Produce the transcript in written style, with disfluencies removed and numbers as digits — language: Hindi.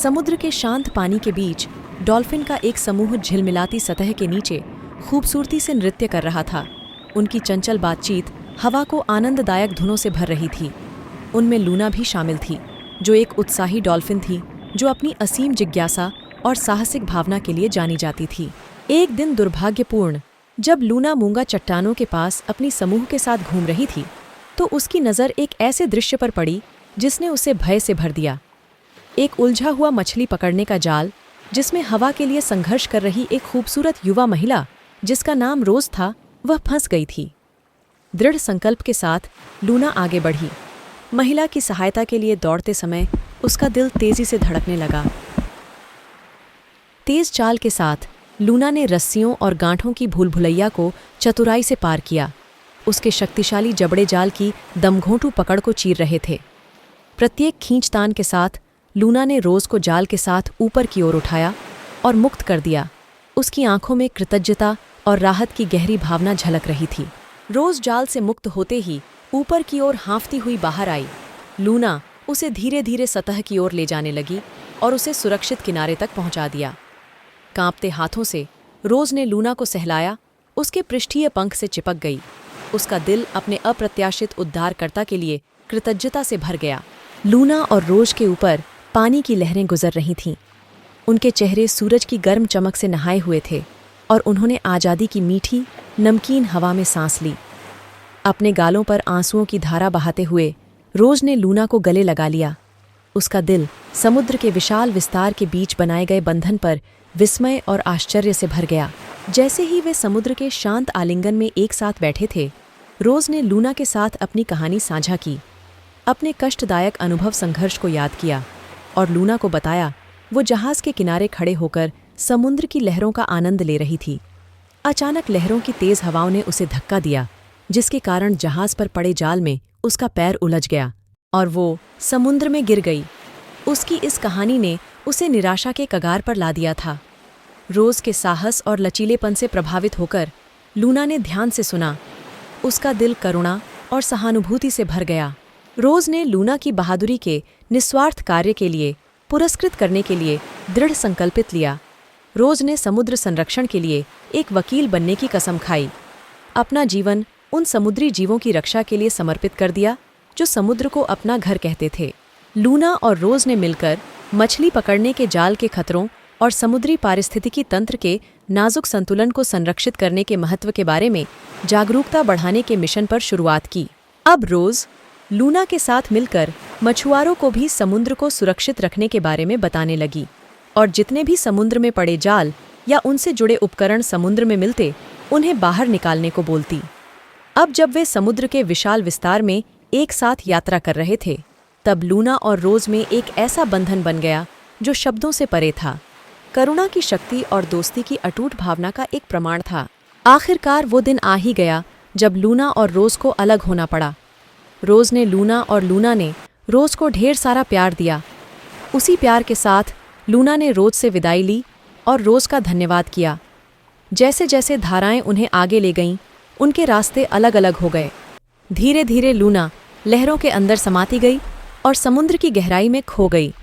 समुद्र के शांत पानी के बीच डॉल्फिन का एक समूह झिलमिलाती सतह के नीचे खूबसूरती से नृत्य कर रहा था। उनकी चंचल बातचीत हवा को आनंददायक धुनों से भर रही थी। उनमें लूना भी शामिल थी, जो एक उत्साही डॉल्फिन थी जो अपनी असीम जिज्ञासा और साहसिक भावना के लिए जानी जाती थी। एक दिन दुर्भाग्यपूर्ण, जब लूना मूंगा चट्टानों के पास अपनी समूह के साथ घूम रही थी, तो उसकी नज़र एक ऐसे दृश्य पर पड़ी जिसने उसे भय से भर दिया। एक उलझा हुआ मछली पकड़ने का जाल, जिसमें हवा के लिए संघर्ष कर रही एक खूबसूरत युवा महिला जिसका नाम रोज था, वह फंस गई थी। दृढ़ संकल्प के साथ लूना आगे बढ़ी। महिला की सहायता के लिए दौड़ते समय उसका दिल तेजी से धड़कने लगा। तेज चाल के साथ लूना ने रस्सियों और गांठों की भूल-भुलैया को चतुराई से पार किया। उसके शक्तिशाली जबड़े जाल की दमघोंटू पकड़ को चीर रहे थे। प्रत्येक खींचतान के साथ लूना ने रोज को जाल के साथ ऊपर की ओर उठाया और मुक्त कर दिया। उसकी आंखों में कृतज्ञता और राहत की गहरी भावना झलक रही थी। रोज जाल से मुक्त होते ही ऊपर की ओर हाँफती हुई बाहर आई। लूना उसे धीरे धीरे सतह की ओर ले जाने लगी और उसे सुरक्षित किनारे तक पहुंचा दिया। कांपते हाथों से रोज ने लूना को सहलाया। उसके पृष्ठीय पंख से चिपक गई। उसका दिल अपने अप्रत्याशित उद्धारकर्ता के लिए कृतज्ञता से भर गया। लूना और रोज के ऊपर पानी की लहरें गुजर रही थीं। उनके चेहरे सूरज की गर्म चमक से नहाए हुए थे और उन्होंने आज़ादी की मीठी, नमकीन हवा में सांस ली। अपने गालों पर आंसुओं की धारा बहाते हुए रोज ने लूना को गले लगा लिया। उसका दिल समुद्र के विशाल विस्तार के बीच बनाए गए बंधन पर विस्मय और आश्चर्य से भर गया। जैसे ही वे समुद्र के शांत आलिंगन में एक साथ बैठे थे, रोज ने लूना के साथ अपनी कहानी साझा की। अपने कष्टदायक अनुभव संघर्ष को याद किया और लूना को बताया वो जहाज के किनारे खड़े होकर समुद्र की लहरों का आनंद ले रही थी। अचानक लहरों की तेज हवाओं ने उसे धक्का दिया, जिसके कारण जहाज पर पड़े जाल में उसका पैर उलझ गया और वो समुद्र में गिर गई। उसकी इस कहानी ने उसे निराशा के कगार पर ला दिया था। रोज के साहस और लचीलेपन से प्रभावित होकर लूना ने ध्यान से सुना। उसका दिल करुणा और सहानुभूति से भर गया। रोज ने लूना की बहादुरी के निस्वार्थ कार्य के लिए पुरस्कृत करने के लिए दृढ़ संकल्पित लिया। रोज ने समुद्र संरक्षण के लिए एक वकील बनने की कसम खाई। अपना जीवन उन समुद्री जीवों की रक्षा के लिए समर्पित कर दिया जो समुद्र को अपना घर कहते थे। लूना और रोज ने मिलकर मछली पकड़ने के जाल के खतरों और समुद्री पारिस्थितिकी तंत्र के नाजुक संतुलन को संरक्षित करने के महत्व के बारे में जागरूकता बढ़ाने के मिशन पर शुरुआत की। अब रोज लूना के साथ मिलकर मछुआरों को भी समुद्र को सुरक्षित रखने के बारे में बताने लगी और जितने भी समुद्र में पड़े जाल या उनसे जुड़े उपकरण समुद्र में मिलते, उन्हें बाहर निकालने को बोलती। अब जब वे समुद्र के विशाल विस्तार में एक साथ यात्रा कर रहे थे, तब लूना और रोज में एक ऐसा बंधन बन गया जो शब्दों से परे था। करुणा की शक्ति और दोस्ती की अटूट भावना का एक प्रमाण था। आखिरकार वो दिन आ ही गया जब लूना और रोज को अलग होना पड़ा। रोज ने लूना और लूना ने रोज को ढेर सारा प्यार दिया। उसी प्यार के साथ लूना ने रोज से विदाई ली और रोज का धन्यवाद किया। जैसे जैसे धाराएं उन्हें आगे ले गईं, उनके रास्ते अलग अलग हो गए। धीरे धीरे लूना लहरों के अंदर समाती गई और समुद्र की गहराई में खो गई।